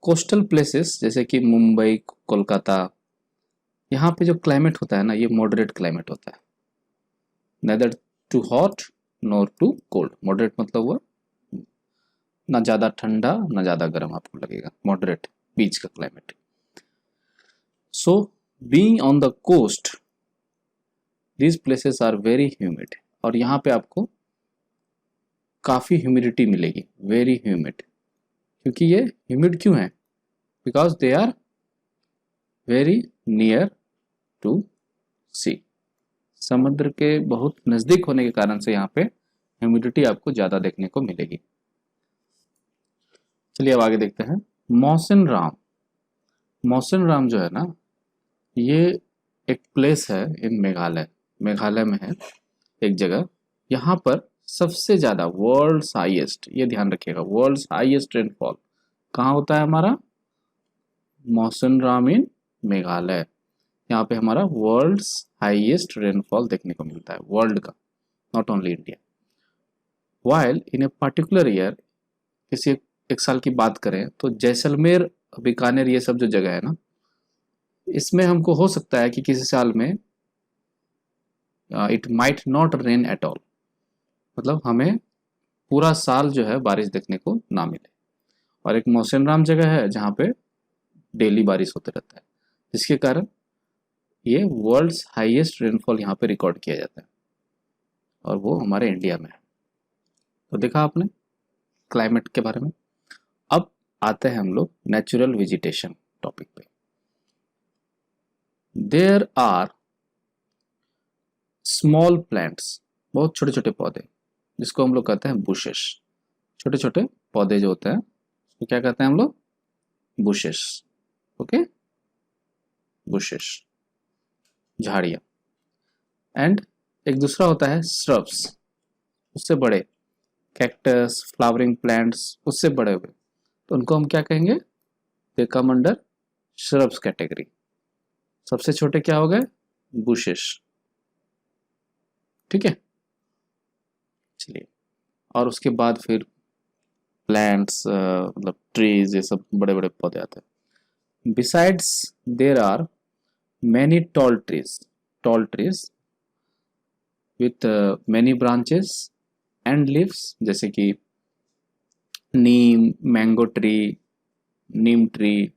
Coastal places जैसे कि मुंबई, कोलकाता, यहाँ पे जो क्लाइमेट होता है ना, ये मॉडरेट क्लाइमेट होता है, neither too hot nor too cold. Moderate मतलब हुआ ना ज़्यादा ठंडा ना ज़्यादा गर्म आपको लगेगा, मॉडरेट बीच का climate. So being on the coast these places are very humid, और यहाँ पे आपको काफ़ी ह्यूमिडिटी मिलेगी, वेरी ह्यूमिड। क्योंकि ये ह्यूमिड क्यों है? Because they are very near to sea, समुद्र के बहुत नज़दीक होने के कारण से यहाँ पे ह्यूमिडिटी आपको ज़्यादा देखने को मिलेगी। चलिए अब आगे देखते हैं। मौसिन राम, मौसिन राम जो है ना, ये एक प्लेस है इन मेघालय, मेघालय में है एक जगह। यहाँ पर सबसे ज़्यादा वर्ल्ड्स हाईएस्ट, ये ध्यान रखिएगा, वर्ल्ड्स हाईएस्ट रेनफॉल कहाँ होता है हमारा? मौसिन राम इन मेघालय। यहाँ पे हमारा वर्ल्ड्स हाईएस्ट रेनफॉल देखने को मिलता है, वर्ल्ड का, not only India. While in a particular year, किसी एक साल की बात करें तो जैसलमेर, बीकानेर, ये सब जो जगह है ना, इसमें हमको हो सकता है कि किसी साल में it might not rain at all, मतलब हमें पूरा साल जो है बारिश देखने को ना मिले। और एक मौसिन राम जगह है जहाँ पे डेली बारिश होते रहता है, जिसके कारण ये वर्ल्ड्स हाईएस्ट रेनफॉल यहाँ पे रिकॉर्ड किया जाता है, और वो हमारे इंडिया में है। तो देखा आपने क्लाइमेट के बारे में। अब आते हैं हम लोग नेचुरल वेजिटेशन टॉपिक पे। देयर आर स्मॉल प्लांट्स, बहुत छोटे छोटे पौधे, जिसको हम लोग कहते हैं बुशेस। छोटे छोटे पौधे जो होते हैं उसको क्या कहते हैं हम लोग? बुशेस। ओके, बुशेस, झाड़ियाँ। एंड एक दूसरा होता है श्रब्स, उससे बड़े, कैक्टस, फ्लावरिंग प्लांट्स, उससे बड़े हुए, तो उनको हम क्या कहेंगे? दे कम अंडर श्रब्स कैटेगरी। सबसे छोटे क्या हो गए? बुशेस। ठीक है, चलिए। और उसके बाद फिर प्लांट्स, मतलब ट्रीज, ये सब बड़े बड़े पौधे आते हैं। Besides there are many tall trees with many branches and leaves, जैसे कि neem, mango tree, neem tree,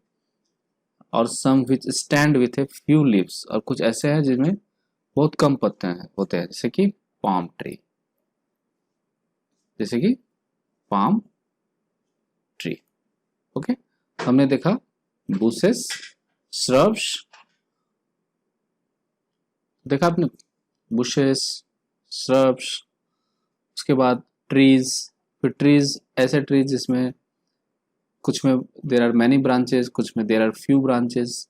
और some which stand with a few leaves, और कुछ ऐसे हैं जिनमें बहुत कम पत्ते होते हैं, जैसे कि पाम ट्री, जैसे कि पाम ट्री। ओके, हमने देखा बुशेस, श्रब्स, देखा आपने, बुशेस, श्रब्स, उसके बाद ट्रीज, फिर ट्रीज, ऐसे ट्रीज जिसमें कुछ में देर आर मैनी ब्रांचेस, कुछ में देर आर फ्यू ब्रांचेस,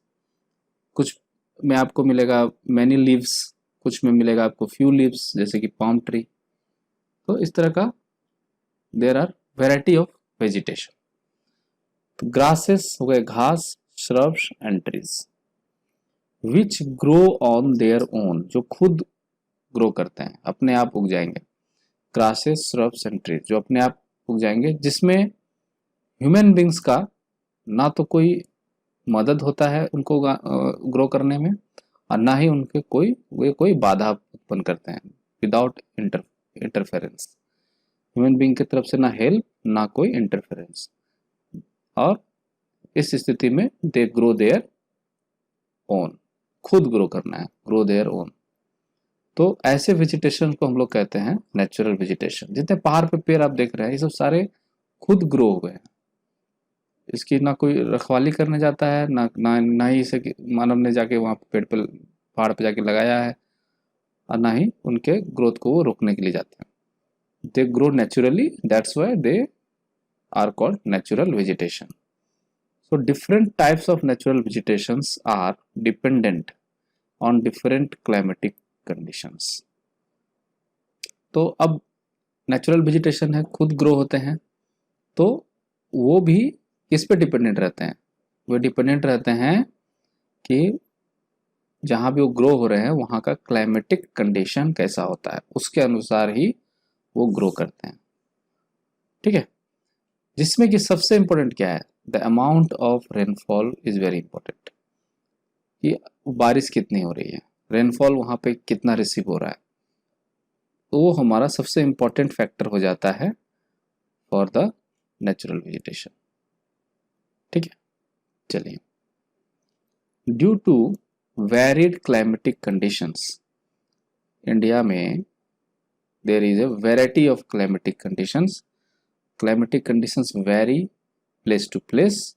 कुछ में आपको मिलेगा मैनी लीव्स, कुछ में मिलेगा आपको फ्यू लीव्स, जैसे कि पाम ट्री। तो इस तरह का there are variety of vegetation. तो ग्रासेस हो गए, घास, shrubs and trees which grow on their own, जो खुद ग्रो करते हैं, अपने आप उग जाएंगे। ग्रासेस, श्रब्स एंड ट्रीज, जो अपने आप उग जाएंगे, जिसमें ह्यूमन बींग्स का ना तो कोई मदद होता है उनको ग्रो करने में, और ना ही उनके वे कोई बाधा उत्पन्न करते हैं, विदाउट इंटरफेरेंस। ह्यूमन बींग की तरफ से ना हेल्प ना कोई इंटरफेरेंस, और इस स्थिति में दे ग्रो देयर ओन, खुद ग्रो करना है, ग्रो देयर ओन। तो ऐसे वेजिटेशन को हम लोग कहते हैं नेचुरल वेजिटेशन। जितने पहाड़ पे पेड़ आप देख रहे हैं, ये सब सारे खुद ग्रो हुए हैं, इसकी ना कोई रखवाली करने जाता है, ना ही इसे मानव ने जाके वहाँ पेड़ पे, पहाड़ पे जाके लगाया है, और ना ही उनके ग्रोथ को वो रोकने के लिए जाते हैं। They grow naturally, that's why they are called natural vegetation. So different types of natural vegetations are dependent on different climatic conditions. तो अब नेचुरल वेजिटेशन है, खुद ग्रो होते हैं, तो वो भी किस पे डिपेंडेंट रहते हैं? वो डिपेंडेंट रहते हैं कि जहाँ भी वो ग्रो हो रहे हैं वहाँ का क्लाइमेटिक कंडीशन कैसा होता है, उसके अनुसार ही वो ग्रो करते हैं। ठीक है, जिसमें कि सबसे इम्पोर्टेंट क्या है? The amount of rainfall is very important, कि बारिश कितनी हो रही है, रेनफॉल वहाँ पे कितना रिसीव हो रहा है, तो वो हमारा सबसे इम्पॉर्टेंट फैक्टर हो जाता है फॉर द नेचुरल वेजिटेशन। ठीक है, चलिए। Due to varied climatic conditions, India में there is a variety of climatic conditions, climatic conditions vary place to place,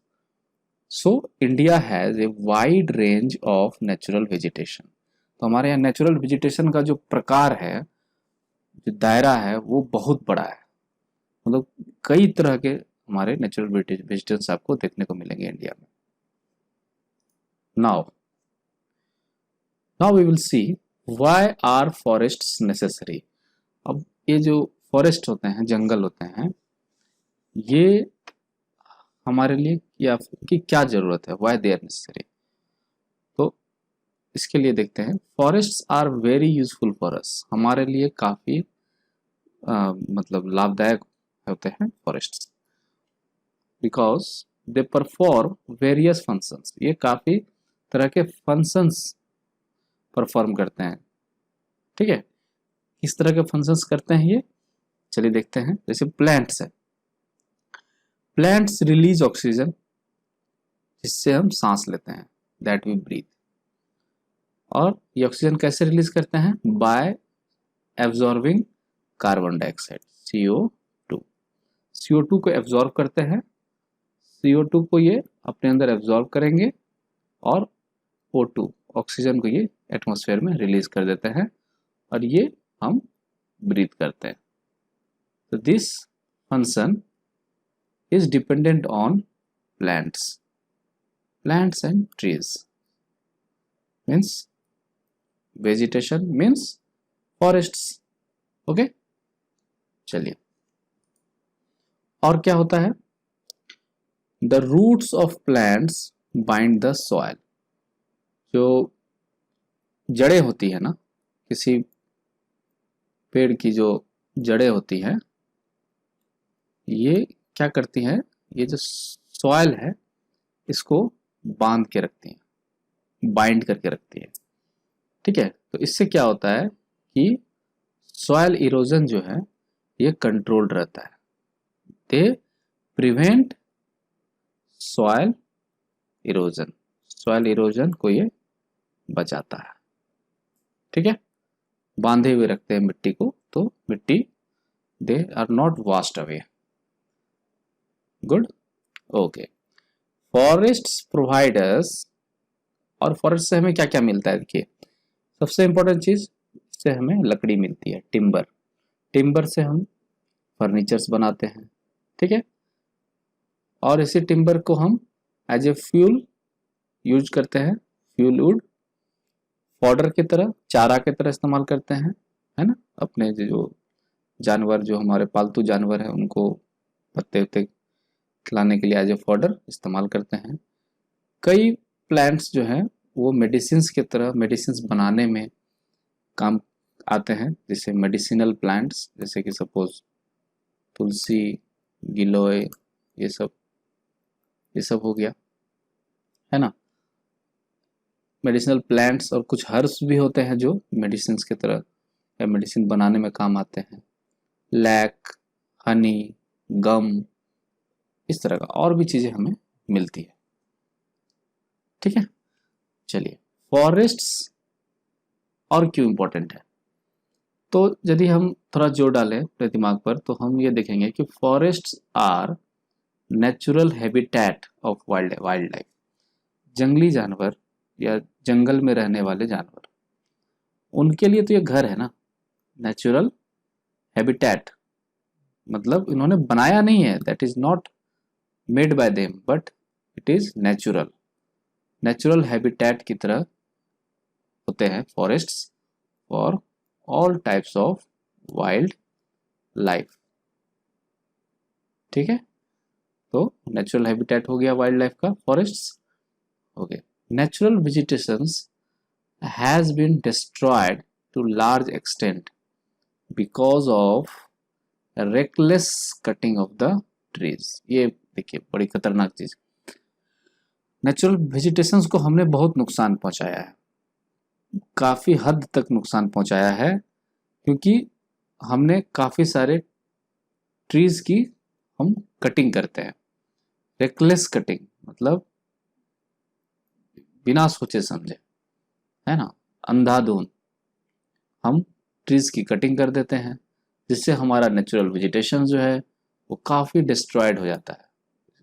so India has a wide range of natural vegetation। तो हमारे यहाँ natural vegetation का जो प्रकार है, जो दायरा है, वो बहुत बड़ा है, मतलब कई तरह के हमारे नेचुरल वेजिटेशन आपको देखने को मिलेंगे इंडिया में। Now we will see why are forests necessary. अब ये जो फॉरेस्ट होते हैं, जंगल होते हैं, ये हमारे लिए या की क्या जरूरत है, वाई दे आर नेसेसरी। तो इसके लिए देखते हैं, forests are very useful for us, हमारे लिए काफ़ी मतलब लाभदायक होते हैं forests, because they perform various functions, ये काफ़ी तरह के फंक्शंस परफॉर्म करते हैं। ठीक है, किस तरह के फंक्शंस करते हैं ये, चलिए देखते हैं। जैसे प्लांट्स है, प्लांट्स रिलीज ऑक्सीजन, जिससे हम सांस लेते हैं, दैट वी ब्रीथ। और ये ऑक्सीजन कैसे रिलीज करते हैं, bye absorbing carbon dioxide, CO2। CO2 को एब्जॉर्ब करते हैं, CO2 को ये अपने अंदर एब्जॉर्ब करेंगे, और O2 ऑक्सीजन को ये एटमॉस्फेयर में रिलीज कर देते हैं, और ये हम ब्रीथ करते हैं। तो this function is dependent on plants and trees, means vegetation means forests। Okay, चलिए। और क्या होता है, the roots of plants bind the soil, जो जड़ें होती है ना, किसी पेड़ की जो जड़ें होती हैं, ये क्या करती हैं, ये जो सॉइल है इसको बांध के रखती हैं, बाइंड करके रखती है। ठीक है, तो इससे क्या होता है कि सॉइल इरोजन जो है ये कंट्रोल्ड रहता है, they prevent soil erosion, soil erosion को ये बचाता है। ठीक है, बांधे हुए रखते हैं मिट्टी को, तो मिट्टी they are not washed away. Good, okay. Forests provide us, और फॉरेस्ट से हमें क्या क्या मिलता है, देखिए सबसे इंपॉर्टेंट चीज, इससे हमें लकड़ी मिलती है, टिम्बर। टिम्बर से हम फर्नीचर्स बनाते हैं। ठीक है, और इसी टिम्बर को हम एज ए फ्यूल यूज करते हैं, फ्यूल वुड, फॉडर की तरह, चारा की तरह इस्तेमाल करते हैं, है ना। अपने जो जानवर, जो हमारे पालतू जानवर हैं, उनको पत्ते उत्ते खिलाने के लिए एज ए फॉडर इस्तेमाल करते हैं। कई प्लांट्स जो हैं वो मेडिसिन्स की तरह, मेडिसिन्स बनाने में काम आते हैं, जैसे मेडिसिनल प्लांट्स, जैसे कि सपोज तुलसी, गिलोय, ये सब हो गया, है ना। मेडिसिनल प्लांट्स, और कुछ हर्ब्स भी होते हैं जो मेडिसिन्स की तरह या मेडिसिन बनाने में काम आते हैं, लैक, हनी, गम, इस तरह का और भी चीज़ें हमें मिलती है। ठीक है, चलिए। फॉरेस्ट्स और क्यों इम्पोर्टेंट है, तो यदि हम थोड़ा जोर डालें अपने दिमाग पर, तो हम ये देखेंगे कि forests are natural habitat of wild life. जंगली जानवर या जंगल में रहने वाले जानवर, उनके लिए तो ये घर है ना, नेचुरल हैबिटेट, मतलब इन्होंने बनाया नहीं है, that is not made by them, but it is natural habitat की तरह होते हैं forests for all types of wild life. ठीक है, तो नेचुरल हैबिटेट हो गया वाइल्ड लाइफ का, फॉरेस्ट्स हो गए। Natural vegetations has been destroyed to large extent because of reckless cutting of the trees. ये देखिए बड़ी खतरनाक चीज, नेचुरल वेजिटेशंस को हमने बहुत नुकसान पहुंचाया है, काफ़ी हद तक नुकसान पहुंचाया है, क्योंकि हमने काफ़ी सारे ट्रीज की हम कटिंग करते हैं, रेकलेस कटिंग, मतलब बिना सोचे समझे, है ना, अंधाधुंध हम ट्रीज की कटिंग कर देते हैं, जिससे हमारा नेचुरल वेजिटेशन जो है वो काफ़ी डिस्ट्रॉयड हो जाता है,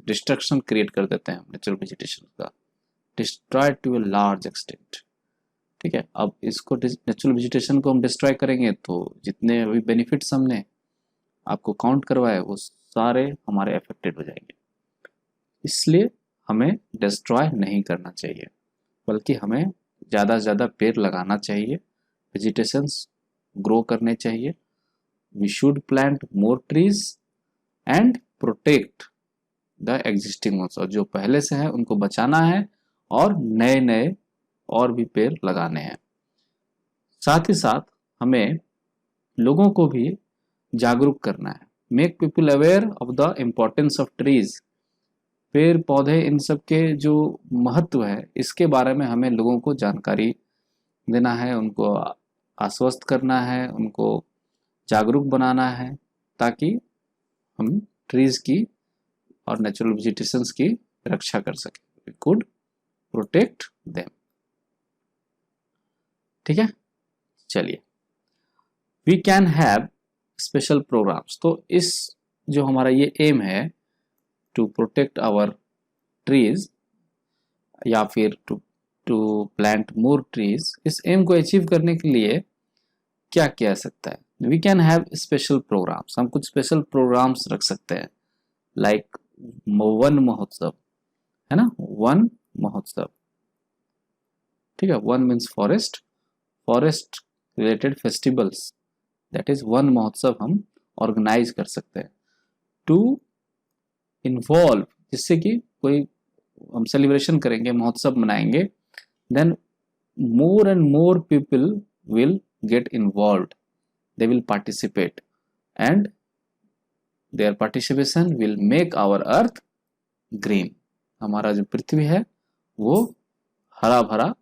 डिस्ट्रक्शन क्रिएट कर देते हैं नेचुरल वेजिटेशन का, destroyed to a large extent. ठीक है, अब इसको नेचुरल वेजिटेशन को हम डिस्ट्रॉय करेंगे तो जितने भी बेनिफिट्स हमने आपको काउंट करवाए वो सारे हमारे अफेक्टेड हो जाएंगे। इसलिए हमें डिस्ट्रॉय नहीं करना चाहिए, बल्कि हमें ज़्यादा से ज़्यादा पेड़ लगाना चाहिए, वेजिटेशंस ग्रो करने चाहिए। We should plant more trees and protect the existing ones, और जो पहले से है उनको बचाना है और नए नए और भी पेड़ लगाने हैं। साथ ही साथ हमें लोगों को भी जागरूक करना है, make people aware of the importance of trees, पेड़ पौधे इन सब के जो महत्व है इसके बारे में हमें लोगों को जानकारी देना है, उनको आश्वस्त करना है, उनको जागरूक बनाना है, ताकि हम ट्रीज की और नेचुरल वेजिटेशंस की रक्षा कर सकें, वी कुड प्रोटेक्ट देम। ठीक है, चलिए, we can have special programs. तो इस जो हमारा ये एम है टू प्रोटेक्ट आवर ट्रीज या फिर टू प्लांट मोर ट्रीज, इस एम को अचीव करने के लिए क्या किया सकता है? We can have special programs, हम कुछ स्पेशल प्रोग्राम्स रख सकते हैं, लाइक वन महोत्सव, है ना, वन महोत्सव। ठीक है, one means forest, forest related festivals, that is one महोत्सव हम ऑर्गेनाइज कर सकते हैं टू इन्वॉल्व, जिससे कि कोई हम सेलिब्रेशन करेंगे, महोत्सव मनाएंगे, then more and more people will get involved, they will participate, and their participation will make our earth green, हमारा जो पृथ्वी है वो हरा भरा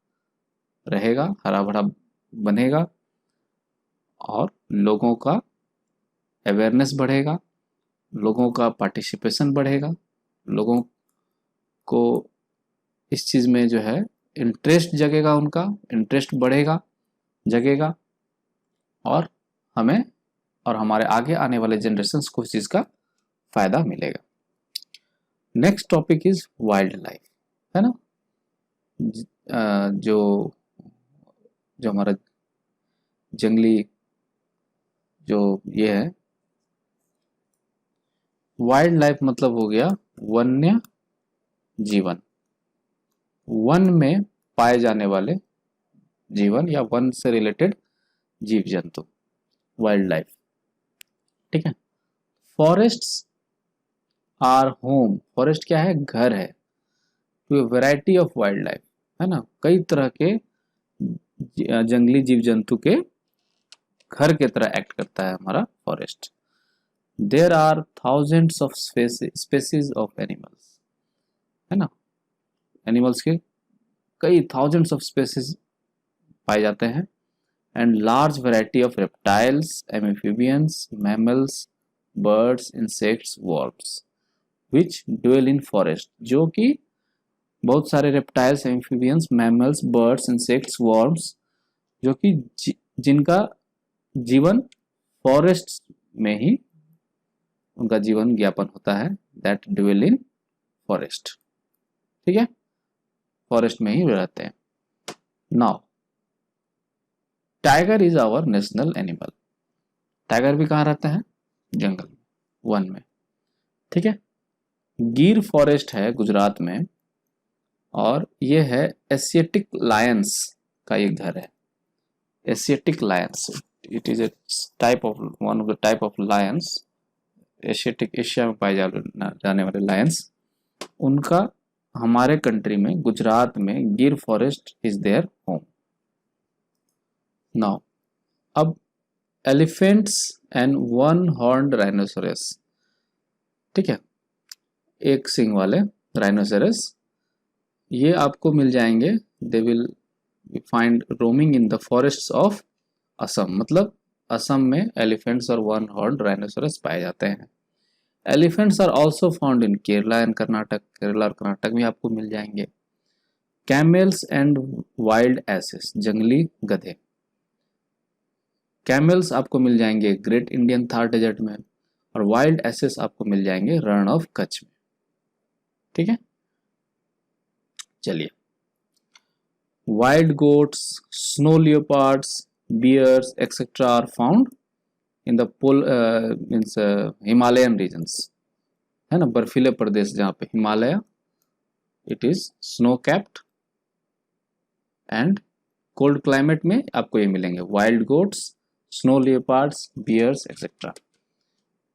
रहेगा, हरा भरा बनेगा, और लोगों का अवेयरनेस बढ़ेगा, लोगों का पार्टिसिपेशन बढ़ेगा, लोगों को इस चीज़ में जो है इंटरेस्ट जगेगा, उनका इंटरेस्ट बढ़ेगा, जगेगा, और हमें और हमारे आगे आने वाले जनरेशन्स को इस चीज़ का फायदा मिलेगा। Next topic is wild life, है ना, जो जो हमारा जंगली जो ये है, वाइल्ड लाइफ मतलब हो गया वन्य जीवन, वन में पाए जाने वाले जीवन या वन से रिलेटेड जीव जंतु, वाइल्ड लाइफ। ठीक है, फॉरेस्ट्स आर होम, फॉरेस्ट क्या है, घर है, to variety of wild life, है ना, कई तरह के जंगली जीव जंतु के घर के तरह एक्ट करता है हमारा forest. There are thousands of species of animals, है ना, एनिमल्स के कई थाउजेंड्स ऑफ स्पेसीज पाए जाते हैं, and large variety of reptiles, amphibians, mammals, birds, insects, worms, which dwell in forest, जो कि बहुत सारे reptiles, amphibians, mammals, birds, insects, worms, जो कि जिनका जीवन फॉरेस्ट में ही उनका जीवन ज्ञापन होता है, that dwell in forest। ठीक है, फॉरेस्ट में ही रहते हैं। Now tiger is our national animal, tiger भी कहाँ रहता है, जंगल में, वन में। ठीक है, गिर फॉरेस्ट है गुजरात में, और ये है एशियाटिक लायंस का ये घर है, Asiatic Lions, it is a type of one of the type of Lions, Asiatic, Asia में पाए जाने वाले लायंस, उनका हमारे कंट्री में गुजरात में Gir forest is there home. Now अब elephants and one horned rhinoceros, ठीक है, एक सींग वाले राइनोसोरस ये आपको मिल जाएंगे, they will find roaming in the forests of Assam, मतलब असम में एलिफेंट्स और वन हॉर्न राइनोसोरस पाए जाते हैं। Elephants are also found in Kerala and Karnataka, Kerala और कर्नाटक में आपको मिल जाएंगे। कैमल्स एंड वाइल्ड एसेस, जंगली गधे। कैमल्स आपको मिल जाएंगे ग्रेट इंडियन थार डेजर्ट में, और वाइल्ड एसेस आपको मिल जाएंगे रण ऑफ कच्छ में। ठीक है, चलिए। Wild goats, snow leopards, bears etcetera are found in the pole means Himalayan regions, है ना, बर्फीले प्रदेश जहाँ पे Himalaya, it is snow capped and cold climate में आपको ये मिलेंगे wild goats, snow leopards, bears etcetera.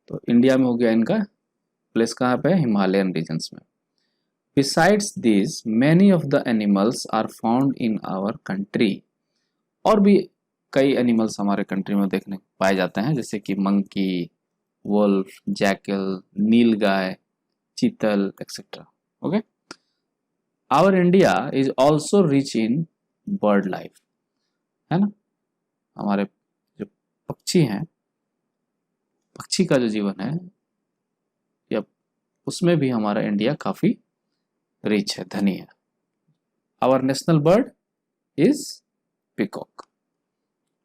तो इंडिया में हो गया इनका प्लेस कहाँ पे है, हिमालयन रीजन्स में। Besides this many of the animals are found in our country, और भी कई एनिमल्स हमारे कंट्री में देखने को पाए जाते हैं, जैसे कि monkey, wolf, jackal, nilgai, chital etcetera. Okay, our India is also rich in bird life, है ना, हमारे जो पक्षी हैं, पक्षी का जो जीवन है या उसमें भी हमारा इंडिया काफी रिच है, धनी है। Our national bird is peacock.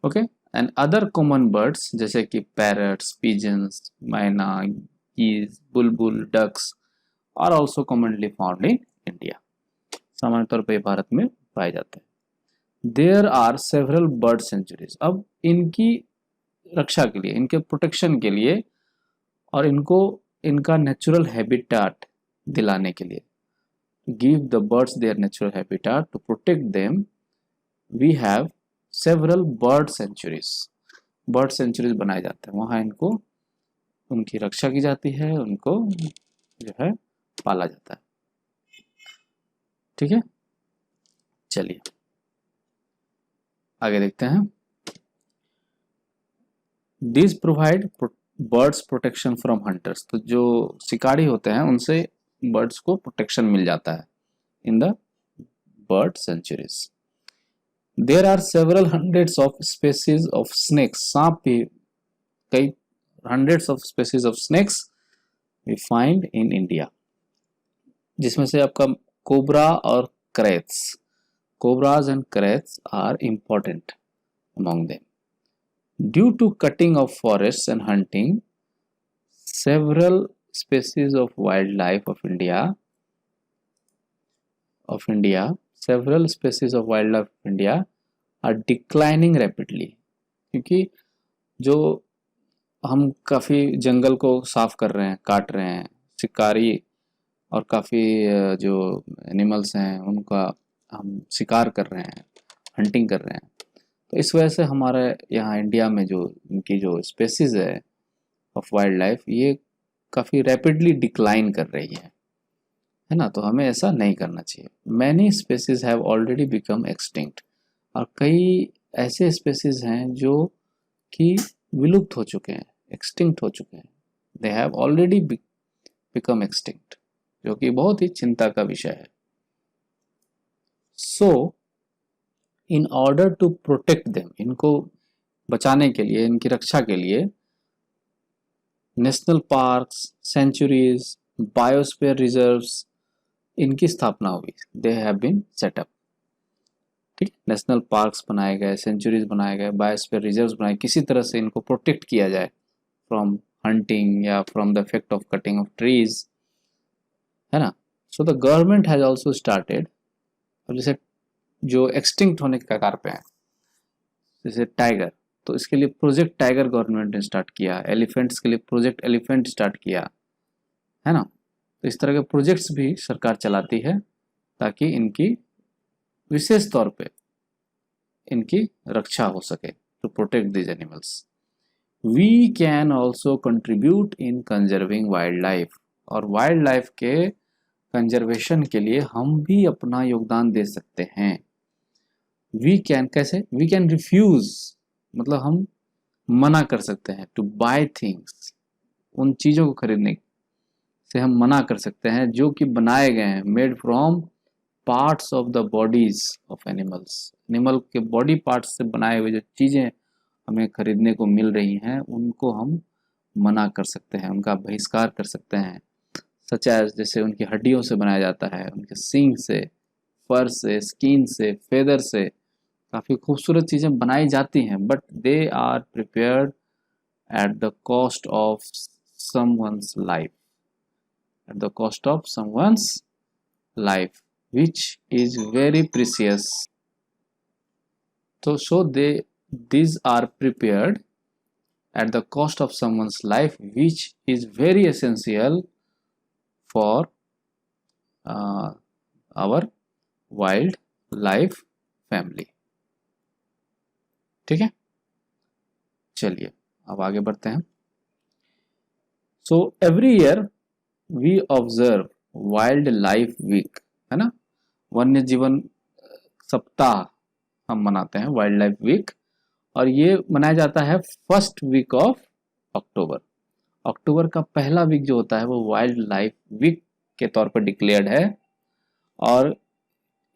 Okay, and other common birds जैसे कि parrots, pigeons, myna, geese, bulbul, ducks are also commonly found in India, सामान्य तौर पर भारत में पाए जाते हैं। There are several bird sanctuaries, अब इनकी रक्षा के लिए, इनके प्रोटेक्शन के लिए और इनको इनका नेचुरल हैबिटाट दिलाने के लिए, give the birds their natural habitat, to protect them we have several bird sanctuaries. Bird sanctuaries बनाए जाते हैं, वहाँ इनको उनकी रक्षा की जाती है, उनको जो है पाला जाता है। ठीक है, चलिए आगे देखते हैं। This provide birds protection from hunters, तो जो शिकारी होते हैं उनसे बर्ड्स को प्रोटेक्शन मिल जाता है in the bird sanctuaries. There are several hundreds of species of snakes, सांप भी कई hundreds of species of snakes we find in India, जिसमें से आपका कोबरा और kraits, cobras and kraits are important among them. Due to cutting of forests and hunting, several species of wildlife of India, several species of wildlife of India are declining rapidly, क्योंकि जो हम काफ़ी जंगल को साफ कर रहे हैं, काट रहे हैं, शिकारी और काफ़ी जो एनिमल्स हैं उनका हम शिकार कर रहे हैं, हंटिंग कर रहे हैं, तो इस वजह से हमारे यहाँ इंडिया में जो इनकी जो स्पेसीज है ऑफ वाइल्ड लाइफ, ये काफ़ी रैपिडली डिक्लाइन कर रही है ना, तो हमें ऐसा नहीं करना चाहिए। Many species have already become extinct, और कई ऐसे स्पेसीज हैं जो कि विलुप्त हो चुके हैं, एक्सटिंक्ट हो चुके हैं, they have already become extinct, जो कि बहुत ही चिंता का विषय है। So in order to protect them, इनको बचाने के लिए, इनकी रक्षा के लिए national parks, sanctuaries, biosphere reserves, इनकी स्थापना हुई, दे हैव बीन सेटअप। ठीक, नेशनल पार्क्स बनाए गए, सेंचुरीज बनाए गए, बायोस्फीयर रिजर्व्स बनाए, किसी तरह से इनको प्रोटेक्ट किया जाए फ्रॉम हंटिंग या from the effect of cutting of trees, है ना। So the government has also started, अब जैसे जो एक्सटिंक्ट होने के कगार पे हैं, जैसे टाइगर, तो इसके लिए प्रोजेक्ट टाइगर गवर्नमेंट ने स्टार्ट किया, एलिफेंट्स के लिए प्रोजेक्ट एलिफेंट स्टार्ट किया, है ना। तो इस तरह के प्रोजेक्ट्स भी सरकार चलाती है ताकि इनकी विशेष तौर पे इनकी रक्षा हो सके, to protect this animals. We can also contribute in conserving wild life, और वाइल्ड लाइफ के कंजर्वेशन के लिए हम भी अपना योगदान दे सकते हैं। वी कैन, कैसे, वी कैन रिफ्यूज, मतलब हम मना कर सकते हैं, टू बाय थिंग्स, उन चीज़ों को खरीदने से हम मना कर सकते हैं जो कि बनाए गए हैं, made from parts of the bodies of animals, animal के बॉडी पार्ट्स से बनाए हुए जो चीज़ें हमें खरीदने को मिल रही हैं उनको हम मना कर सकते हैं, उनका बहिष्कार कर सकते हैं। सच एज जैसे उनकी हड्डियों से बनाया जाता है, उनके सींग से, फर से, स्किन से, फेदर से काफ़ी खूबसूरत चीज़ें बनाई जाती हैं, but they are prepared at the cost of someone's life, at the cost of someone's life, which is very precious. So these are prepared at the cost of someone's life, which is very essential for our wildlife family. ठीक है, चलिए अब आगे बढ़ते हैं। So every year we observe wild life week, है ना, वन्य जीवन सप्ताह हम मनाते हैं, वाइल्ड लाइफ वीक, और ये मनाया जाता है फर्स्ट वीक ऑफ अक्टूबर। अक्टूबर का पहला वीक जो होता है वो वाइल्ड लाइफ वीक के तौर पर डिक्लेयर्ड है, और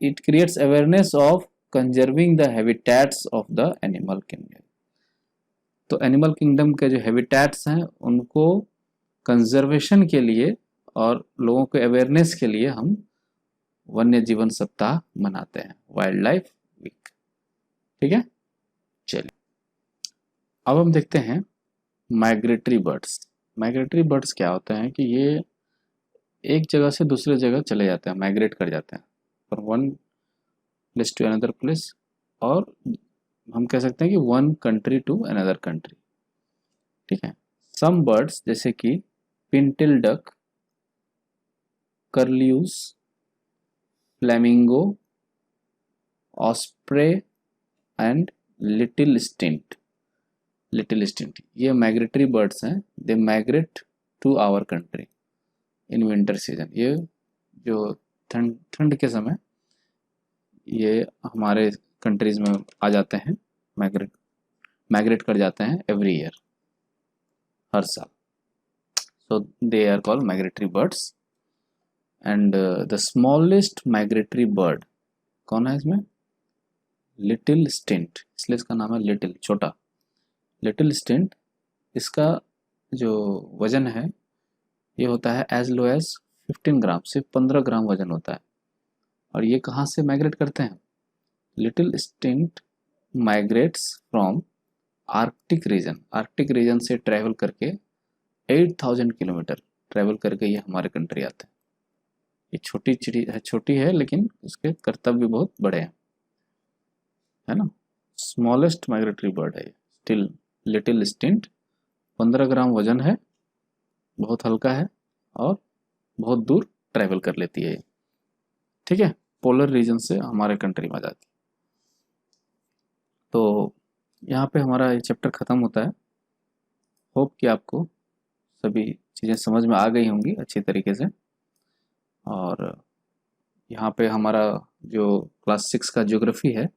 it creates awareness of conserving the habitats of the animal kingdom. तो एनिमल किंगडम के जो हैबिटेट्स हैं उनको कंजर्वेशन के लिए और लोगों को अवेयरनेस के लिए हम वन्य जीवन सप्ताह मनाते हैं, वाइल्ड लाइफ वीक। ठीक है, चलिए अब हम देखते हैं माइग्रेटरी बर्ड्स। माइग्रेटरी बर्ड्स क्या होते हैं कि ये एक जगह से दूसरे जगह चले जाते हैं, माइग्रेट कर जाते हैं from one place to another place, और हम कह सकते हैं कि one country to another country. ठीक है, सम बर्ड्स जैसे कि pintail duck, curlews, flamingo, osprey and little stint, ये माइग्रेटरी बर्ड्स हैं। They migrate to our country in winter season. ये जो ठंड के समय ये हमारे कंट्रीज में आ जाते हैं, माइग्रेट कर जाते हैं एवरी ईयर, हर साल। So they are called migratory birds. And the smallest migratory bird कौन है इसमें? लिटिल स्टिंट, इसलिए इसका नाम है लिटिल, छोटा। लिटिल स्टिंट, इसका जो वजन है ये होता है एज लो एज 15 ग्राम, सिर्फ 15 ग्राम वजन होता है। और ये कहाँ से माइग्रेट करते हैं? Little stint migrates from Arctic region से ट्रैवल करके 8000 किलोमीटर ट्रैवल करके ये हमारे कंट्री आते हैं। ये छोटी चिड़ी है, छोटी है, लेकिन उसके कर्तव्य बहुत बड़े हैं, है ना। स्मॉलेस्ट माइग्रेटरी बर्ड है स्टिल लिटिल स्टिंट, 15 ग्राम वजन है, बहुत हल्का है और बहुत दूर ट्रैवल कर लेती है। ठीक है, पोलर रीजन से हमारे कंट्री में आ जाती है। तो यहाँ पे हमारा ये चैप्टर ख़त्म होता है। होप कि आपको सभी चीज़ें समझ में आ गई होंगी अच्छी तरीके से। और यहाँ पे हमारा जो क्लास 6 का ज्योग्राफी है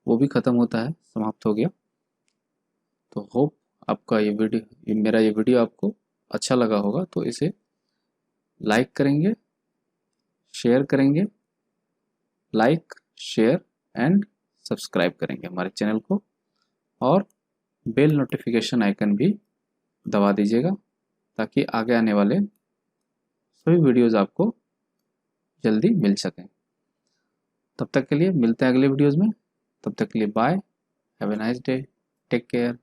वो भी ख़त्म होता है, समाप्त हो गया। तो होप आपका मेरा ये वीडियो आपको अच्छा लगा होगा, तो इसे लाइक करेंगे, शेयर करेंगे, लाइक, शेयर एंड सब्सक्राइब करेंगे हमारे चैनल को, और बेल नोटिफिकेशन आइकन भी दबा दीजिएगा ताकि आगे आने वाले सभी वीडियोज़ आपको जल्दी मिल सकें। तब तक के लिए मिलते हैं अगले वीडियोज़ में। तब तक के लिए bye, have a nice day, take care.